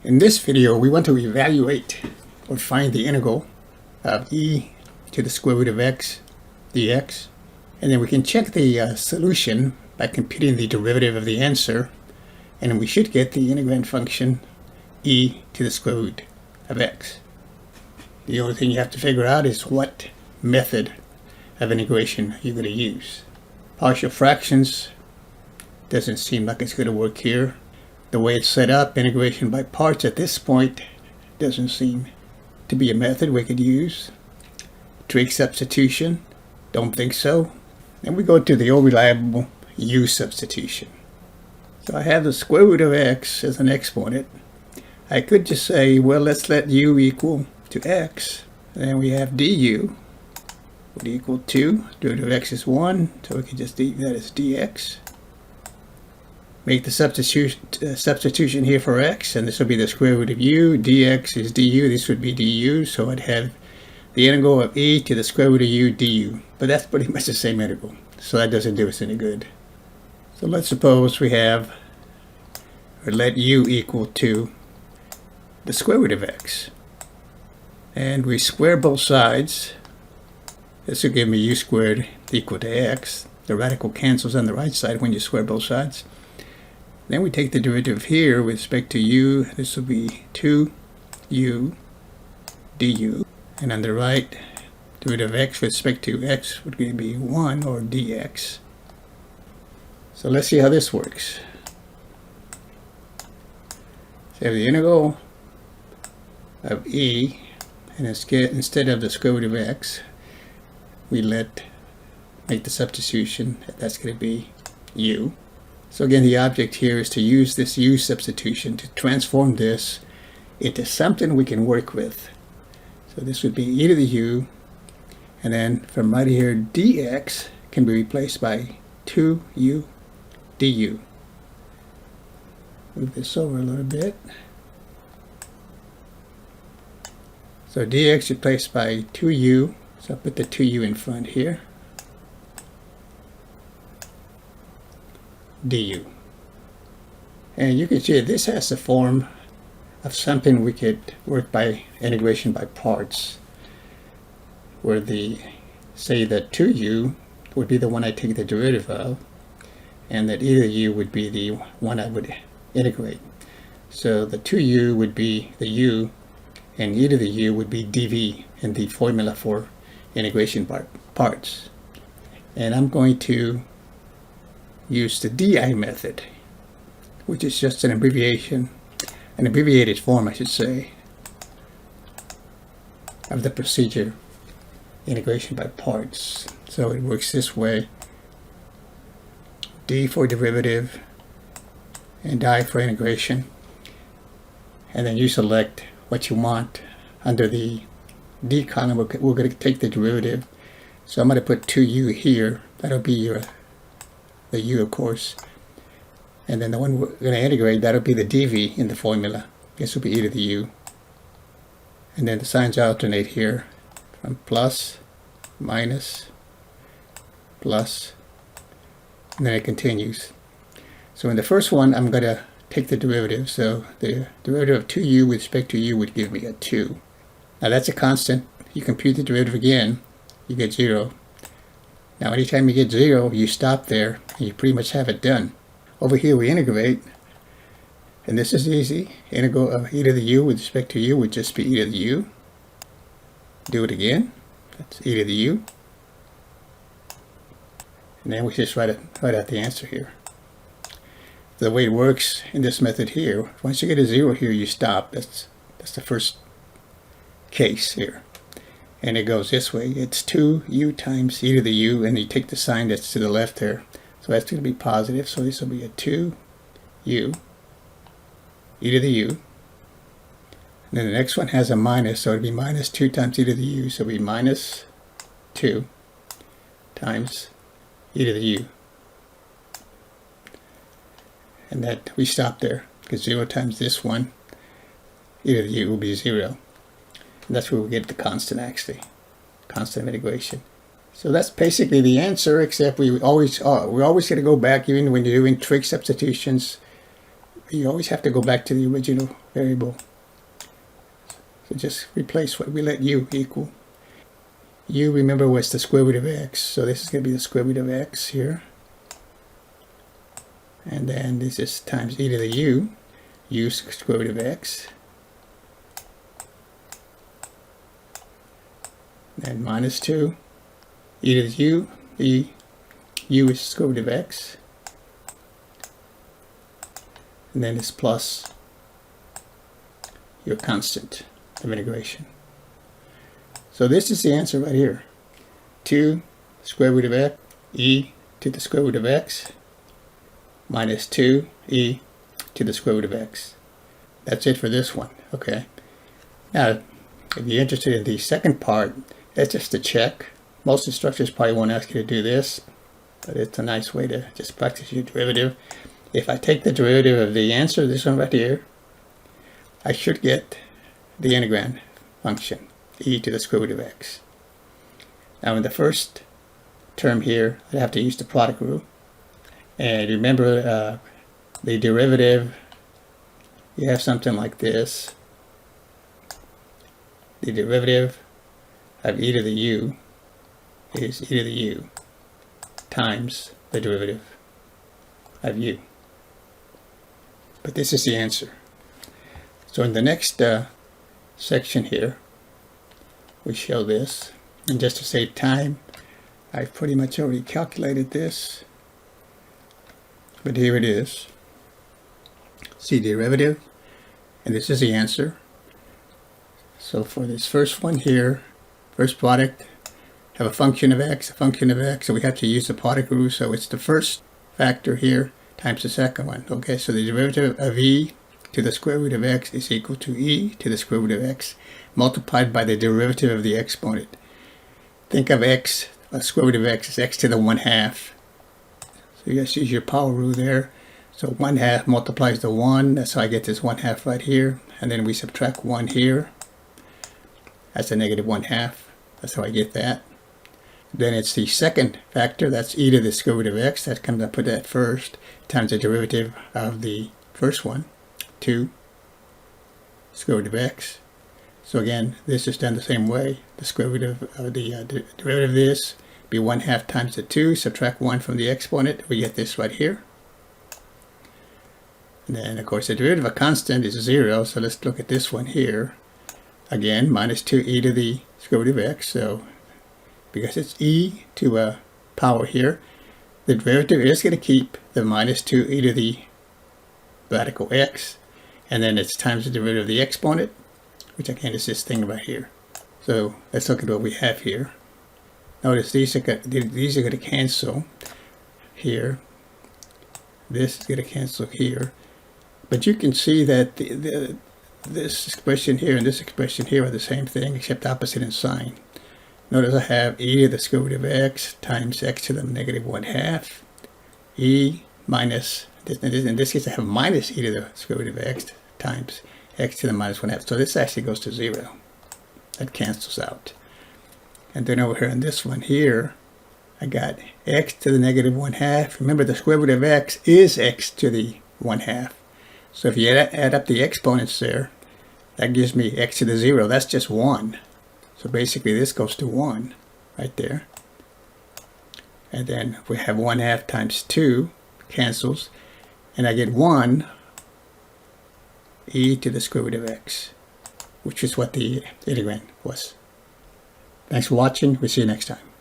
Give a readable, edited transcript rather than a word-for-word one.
In this video, we want to evaluate or find the integral of e to the square root of x dx. And then we can check the solution by computing the derivative of the answer. And then we should get the integrand function e to the square root of x. The only thing you have to figure out is what method of integration you're going to use. Partial fractions doesn't seem like it's going to work here. The way it's set up, integration by parts at this point doesn't seem to be a method we could use. Trig substitution, don't think so. And we go to the old reliable U-substitution. So I have the square root of x as an exponent. I could just say, well, let's let u equal to x. And then we have du would equal 2. Derivative of x is 1, so we can just leave that as dx. Make the substitution here for x, and this will be the square root of u. Dx is du, this would be du, so I'd have the integral of e to the square root of u du. But that's pretty much the same integral, so that doesn't do us any good. So let's suppose we have, or let u equal to the square root of x. And we square both sides. This will give me u squared equal to x. The radical cancels on the right side when you square both sides. Then we take the derivative here with respect to u. This will be 2u du. And on the right, derivative of x with respect to x would be 1, or dx. So let's see how this works. So we have the integral of e, and instead of the square root of x, we make the substitution. That's going to be u. So again, the object here is to use this u substitution to transform this into something we can work with. So this would be e to the u, and then from right here, dx can be replaced by 2u du. Move this over a little bit. So dx replaced by 2u, so I'll put the 2u in front here. Du. And you can see this has the form of something we could work by integration by parts, where say that 2u would be the one I take the derivative of, and that e to the u would be the one I would integrate. So the 2u would be the u, and e to the u would be dv in the formula for integration by parts. And I'm going to use the di method, which is just an abbreviation, an abbreviated form, I should say, of the procedure integration by parts. So it works this way: d for derivative and di for integration, and then you select what you want. Under the d column, we're going to take the derivative, so I'm going to put 2u here. That'll be the u, of course, and then the one we're going to integrate, that'll be the dv in the formula. This will be e to the u, and then the signs alternate here from plus, minus, plus, and then it continues. So in the first one, I'm going to take the derivative, so the derivative of 2u with respect to u would give me a 2. Now that's a constant. You compute the derivative again, you get 0. Now anytime you get 0, you stop there, and you pretty much have it done. Over here we integrate, and this is easy. Integral of e to the u with respect to u would just be e to the u. Do it again. That's e to the u. And then we just write out the answer here. The way it works in this method here, once you get a 0 here, you stop. That's the first case here. And it goes this way. It's 2u times e to the u, and you take the sign that's to the left there. So that's going to be positive, so this will be a 2u e to the u. And then the next one has a minus, so it would be minus 2 times e to the u, so it would be minus 2 times e to the u. And that we stop there, because 0 times this one, e to the u will be 0. And that's where we get the constant, actually. Constant of integration. So that's basically the answer, except we're always going to go back, even when you're doing trig substitutions, you always have to go back to the original variable. So just replace what we let u equal. U, remember, was the square root of x, so this is going to be the square root of x here. And then this is times e to the u square root of x. Then minus 2, e to the u is square root of x. And then it's plus your constant of integration. So this is the answer right here. 2 square root of x, e to the square root of x, minus 2 e to the square root of x. That's it for this one. Okay. Now, if you're interested in the second part, that's just a check. Most instructors probably won't ask you to do this, but it's a nice way to just practice your derivative. If I take the derivative of the answer, this one right here, I should get the integrand function, e to the square root of x. Now in the first term here, I have to use the product rule. And remember the derivative, you have something like this. The derivative of e to the u is e to the u times the derivative of u. But this is the answer. So in the next section here, we show this. And just to save time, I've pretty much already calculated this. But here it is. See derivative, and this is the answer. So for this first one here, first product, have a function of x, so we have to use the product rule, so it's the first factor here times the second one. Okay, so the derivative of e to the square root of x is equal to e to the square root of x multiplied by the derivative of the exponent. Think of x, square root of x is x to the 1/2. So you guys use your power rule there. So 1/2 multiplies the 1, that's how I get this 1/2 right here. And then we subtract 1 here. That's a negative 1/2. That's how I get that. Then it's the second factor, that's e to the square root of x. That comes, I put that first, times the derivative of the first one, 2 square root of x. So again, this is done the same way. The square root of the derivative of this be 1/2 times the 2, subtract 1 from the exponent, we get this right here. And then of course the derivative of a constant is 0, so let's look at this one here. Again, minus 2e to the square root of x, so because it's e to a power here, the derivative is going to keep the minus 2e to the radical x, and then it's times the derivative of the exponent, which again is this thing right here. So let's look at what we have here. Notice these are going to cancel here. This is going to cancel here. But you can see that this expression here and this expression here are the same thing except opposite in sign. Notice I have e to the square root of x times x to the negative 1/2. E minus, in this case I have minus e to the square root of x times x to the minus 1/2. So this actually goes to 0. That cancels out. And then over here in this one here, I got x to the negative 1/2. Remember the square root of x is x to the 1/2. So if you add up the exponents there, that gives me x to the 0. That's just 1. So basically this goes to 1 right there. And then we have 1/2 times 2 cancels. And I get 1 e to the square root of x, which is what the integrand was. Thanks for watching. We'll see you next time.